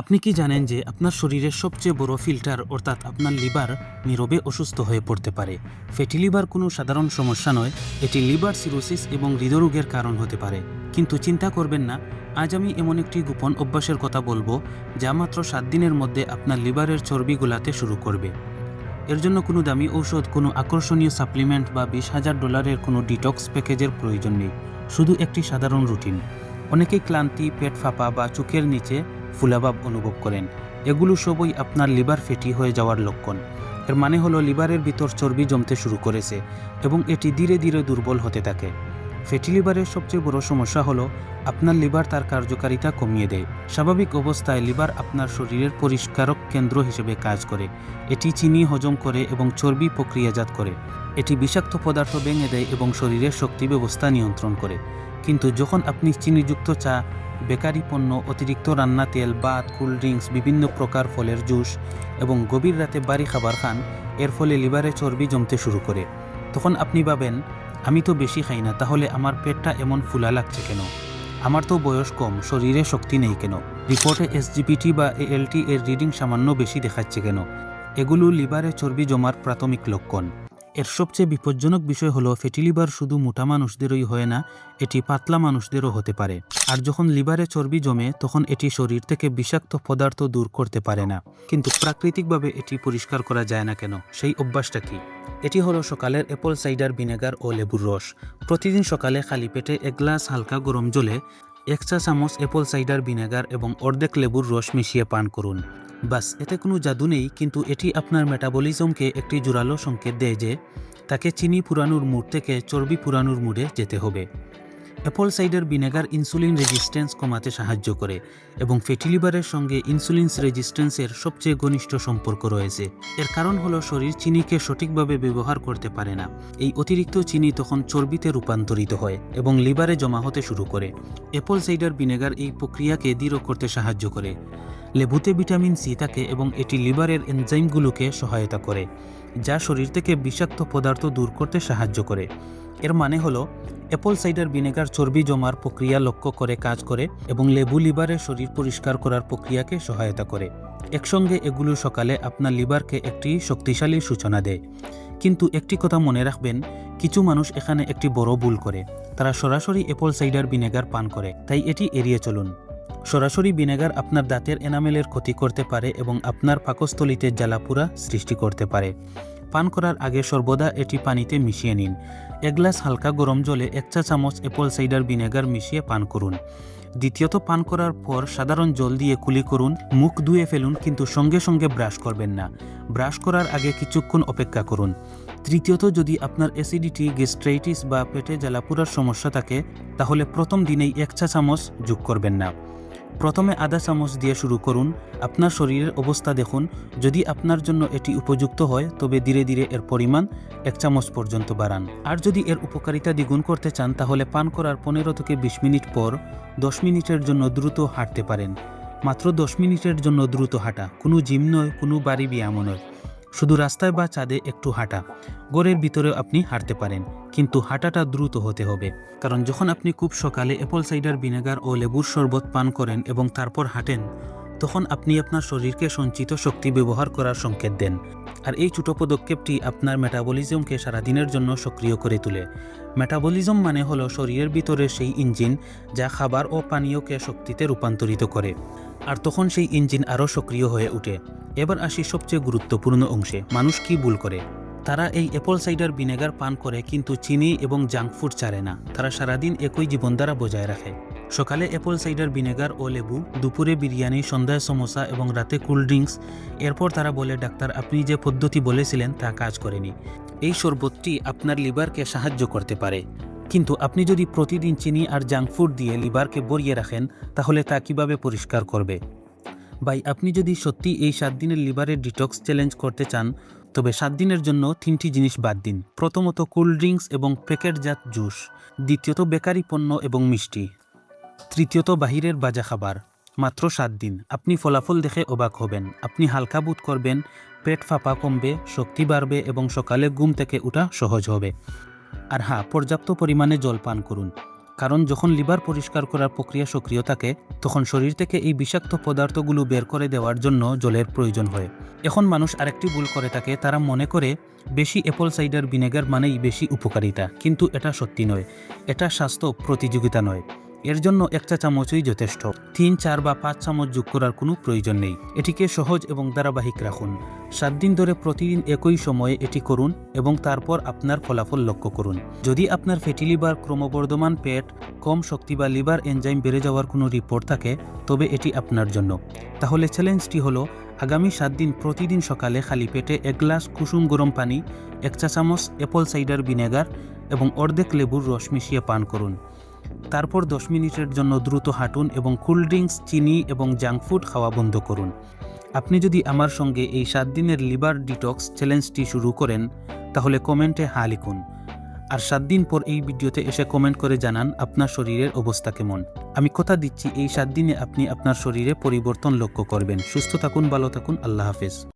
আপনি কি জানেন যে আপনার শরীরের সবচেয়ে বড় ফিল্টার অর্থাৎ আপনার লিভার নীরবে অসুস্থ হয়ে পড়তে পারে। ফ্যাটি লিভার কোনো সাধারণ সমস্যা নয়, এটি লিভার সিরোসিস এবং হৃদরোগের কারণ হতে পারে। কিন্তু চিন্তা করবেন না, আজ আমি এমন একটি গোপন অভ্যাসের কথা বলবো যা মাত্র 7 দিনের মধ্যে আপনার লিভারের চর্বি গোলাতে শুরু করবে। এর জন্য কোনো দামি ঔষধ, কোনো আকর্ষণীয় সাপ্লিমেন্ট বা $20,000 কোনো ডিটক্স প্যাকেজের প্রয়োজন নেই। শুধু একটি সাধারণ রুটিন। অনেকেই ক্লান্তি, পেট ফাঁপা বা চোখের নিচে ফুলাভাব অনুভব করেন। এগুলো সবই আপনার লিভার ফ্যাটি হয়ে যাওয়ার লক্ষণ। এর মানে হলো লিভারের ভিতর চর্বি জমতে শুরু করেছে এবং এটি ধীরে ধীরে দুর্বল হতে থাকে। ফ্যাটি লিভারের সবচেয়ে বড় সমস্যা হলো আপনার লিভার তার কার্যকারিতা কমিয়ে দেয়। স্বাভাবিক অবস্থায় লিভার আপনার শরীরের পরিষ্কারক কেন্দ্র হিসেবে কাজ করে। এটি চিনি হজম করে এবং চর্বি প্রক্রিয়াজাত করে। এটি বিষাক্ত পদার্থ ভেঙে দেয় এবং শরীরের শক্তি ব্যবস্থা নিয়ন্ত্রণ করে। কিন্তু যখন আপনি চিনিযুক্ত চা, বেকারি পণ্য, অতিরিক্ত রান্না তেল, ভাত, কোল্ড ড্রিঙ্কস, বিভিন্ন প্রকার ফলের জুস এবং গভীর রাতে ভারী খাবার খান, এর ফলে লিভারে চর্বি জমতে শুরু করে। তখন আপনি ভাবেন, আমি তো বেশি খাই না, তাহলে আমার পেটটা এমন ফুলা লাগছে কেন? আমার তো বয়স কম, শরীরে শক্তি নেই কেন? রিপোর্টে এসজিপিটি বা এএলটি এর রিডিং সামান্য বেশি দেখাচ্ছে কেন? এগুলো লিভারে চর্বি জমার প্রাথমিক লক্ষণ। এর সবচেয়ে বিপজ্জনক বিষয় হলো ফ্যাটি লিভার শুধু মোটা মানুষদেরই হয় না, এটি পাতলা মানুষদেরও হতে পারে। আর যখন লিভারে চর্বি জমে তখন এটি শরীর থেকে বিষাক্ত পদার্থ দূর করতে পারে না। কিন্তু প্রাকৃতিকভাবে এটি পরিষ্কার করা যায় না কেন? সেই অভ্যাসটা কি? এটি হলো সকালের অ্যাপল সাইডার ভিনেগার ও লেবুর রস। প্রতিদিন সকালে খালি পেটে 1 গ্লাস হালকা গরম জলে 1 চা চামচ অ্যাপল সাইডার ভিনেগার এবং অর্ধেক লেবুর রস মিশিয়ে পান করুন। বাস, এতে কোনো জাদু নেই, কিন্তু এটি আপনার মেটাবলিজমকে একটি জোরালো সংকেত দেয় যে তাকে চিনি পুরানোর মুড থেকে চর্বি পুরানোর মুডে যেতে হবে। Apple cider vinegar insulin resistance কমাতে সাহায্য করে এবং ফ্যাটি লিভারের সঙ্গে ইনসুলিন রেজিস্ট্যান্সের সবচেয়ে ঘনিষ্ঠ সম্পর্ক রয়েছে। এর কারণ হলো শরীর চিনিকে সঠিকভাবে ব্যবহার করতে পারে না। এই অতিরিক্ত চিনি তখন চর্বিতে রূপান্তরিত হয় এবং লিভারে জমা হতে শুরু করে। অ্যাপল সাইডার ভিনেগার এই প্রক্রিয়াকে দৃঢ় করতে সাহায্য করে। লেবুতে ভিটামিন সি থাকে এবং এটি লিভারের এনজাইমগুলোকে সহায়তা করে, যা শরীর থেকে বিষাক্ত পদার্থ দূর করতে সাহায্য করে। এর মানে হলো অ্যাপল সাইডার ভিনেগার চর্বি জমার প্রক্রিয়া লক্ষ্য করে কাজ করে এবং লেবু লিভারের শরীর পরিষ্কার করার প্রক্রিয়াকে সহায়তা করে। একসঙ্গে এগুলো সকালে আপনার লিভারকে একটি শক্তিশালী সূচনা দেয়। কিন্তু একটি কথা মনে রাখবেন, কিছু মানুষ এখানে একটি বড় ভুল করে। তারা সরাসরি অ্যাপল সাইডার ভিনেগার পান করে, তাই এটি এড়িয়ে চলুন। সরাসরি ভিনেগার আপনার দাঁতের এনামেলের ক্ষতি করতে পারে এবং আপনার পাকস্থলীতে জ্বালাপোড়া সৃষ্টি করতে পারে। পান করার আগে সর্বদা এটি পানিতে মিশিয়ে নিন। 1 গ্লাস হালকা গরম জলে 1 চা চামচ অ্যাপল সাইডার ভিনেগার মিশিয়ে পান করুন। দ্বিতীয়ত, পান করার পর সাধারণ জল দিয়ে কুলি করুন। মুখ ধুয়ে ফেলুন, কিন্তু সঙ্গে সঙ্গে ব্রাশ করবেন না। ব্রাশ করার আগে কিছুক্ষণ অপেক্ষা করুন। তৃতীয়ত, যদি আপনার অ্যাসিডিটি, গ্যাস্ট্রাইটিস বা পেটে জ্বালাপোড়ার সমস্যা থাকে, তাহলে প্রথম দিনেই 1 চা চামচ যোগ করবেন না। প্রথমে আধা চামচ দিয়ে শুরু করুন। আপনার শরীরের অবস্থা দেখুন। যদি আপনার জন্য এটি উপযুক্ত হয় তবে ধীরে ধীরে এর পরিমাণ 1 চামচ পর্যন্ত বাড়ান। আর যদি এর উপকারিতা দ্বিগুণ করতে চান তাহলে পান করার 15 থেকে 20 মিনিট পর 10 মিনিটের জন্য দ্রুত হাঁটতে পারেন। মাত্র 10 মিনিটের জন্য দ্রুত হাঁটা, কোনো জিম নয়, কোনো বাড়ি ব্যায়ামও নয়। শুধু রাস্তায় বা ছাদে একটু হাঁটা। ঘরের ভিতরেও আপনি হাঁটতে পারেন, কিন্তু হাঁটাটা দ্রুত হতে হবে। কারণ যখন আপনি খুব সকালে অ্যাপল সাইডার ভিনেগার ও লেবুর শরবত পান করেন এবং তারপর হাঁটেন, তখন আপনি আপনার শরীরকে সঞ্চিত শক্তি ব্যবহার করার সংকেত দেন। আর এই ছোট পদক্ষেপটি আপনার মেটাবলিজমকে সারাদিনের জন্য সক্রিয় করে তোলে। মেটাবলিজম মানে হলো শরীরের ভিতরে সেই ইঞ্জিন যা খাবার ও পানীয়কে শক্তিতে রূপান্তরিত করে। আর তখন সেই ইঞ্জিন আরও সক্রিয় হয়ে ওঠে। এবার আসি সবচেয়ে গুরুত্বপূর্ণ অংশে। মানুষ কি ভুল করে? তারা এই অ্যাপল সাইডার ভিনেগার পান করে কিন্তু চিনি এবং জাঙ্ক ফুড ছাড়ে না। তারা সারাদিন একই জীবনধারা বজায় রাখে। সকালে অ্যাপল সাইডার ভিনেগার ও লেবু, দুপুরে বিরিয়ানি, সন্ধ্যায় সমোসা এবং রাতে কোল্ড ড্রিঙ্কস। এরপর তারা বলে, ডাক্তার আপনি যে পদ্ধতি বলেছিলেন তা কাজ করেনি। এই শরবতটি আপনার লিভারকে সাহায্য করতে পারে, কিন্তু আপনি যদি প্রতিদিন চিনি আর জাঙ্ক ফুড দিয়ে লিভারকে ভরিয়ে রাখেন তাহলে তা কিভাবে পরিষ্কার করবে? ভাই, আপনি যদি সত্যি এই 7 দিনের লিভারের ডিটক্স চ্যালেঞ্জ করতে চান তবে 7 দিনের জন্য 3টি জিনিস বাদ দিন। প্রথমত, কোল্ড ড্রিঙ্কস এবং প্যাকেটজাত জুস। দ্বিতীয়ত, বেকারি পণ্য এবং মিষ্টি। তৃতীয়ত, বাহিরের ভাজা খাবার। মাত্র 7 দিন, আপনি ফলাফল দেখে অবাক হবেন। আপনি হালকা বোধ করবেন, পেট ফাঁপা কমবে, শক্তি বাড়বে এবং সকালে ঘুম থেকে ওঠা সহজ হবে। আর হ্যাঁ, পর্যাপ্ত পরিমাণে জল পান করুন। কারণ যখন লিভার পরিষ্কার করার প্রক্রিয়া সক্রিয় থাকে তখন শরীর থেকে এই বিষাক্ত পদার্থগুলো বের করে দেওয়ার জন্য জলের প্রয়োজন হয়। এখন মানুষ আরেকটি ভুল করে থাকে, তারা মনে করে বেশি অ্যাপল সাইডার ভিনেগার মানেই বেশি উপকারিতা, কিন্তু এটা সত্যি নয়। এটা স্বাস্থ্য প্রতিযোগিতা নয়। এর জন্য 1 চা চামচই যথেষ্ট। 3, 4 বা 5 চামচ যোগ করার কোনো প্রয়োজন নেই। এটিকে সহজ এবং ধারাবাহিক রাখুন। 7 দিন ধরে প্রতিদিন একই সময়ে এটি করুন এবং তারপর আপনার ফলাফল লক্ষ্য করুন। যদি আপনার ফ্যাটি লিভার, ক্রমবর্ধমান পেট, কম শক্তি বা লিভার এনজাইম বেড়ে যাওয়ার কোনো রিপোর্ট থাকে, তবে এটি আপনার জন্য। তাহলে চ্যালেঞ্জটি হলো আগামী 7 দিন প্রতিদিন সকালে খালি পেটে 1 গ্লাস কুসুম গরম পানি, 1 চা চামচ অ্যাপল সাইডার ভিনেগার এবং অর্ধেক লেবুর রস মিশিয়ে পান করুন। তারপর 10 মিনিটের জন্য দ্রুত হাঁটুন এবং কোল্ড ড্রিঙ্কস, চিনি এবং জাঙ্ক ফুড খাওয়া বন্ধ করুন। আপনি যদি আমার সঙ্গে এই 7 দিনের লিভার ডিটক্স চ্যালেঞ্জটি শুরু করেন তাহলে কমেন্টে হ্যাঁ লিখুন। আর 7 দিন পর এই ভিডিওতে এসে কমেন্ট করে জানান আপনার শরীরের অবস্থা কেমন। আমি কথা দিচ্ছি এই 7 দিনে আপনি আপনার শরীরে পরিবর্তন লক্ষ্য করবেন। সুস্থ থাকুন, ভালো থাকুন, আল্লাহ হাফেজ।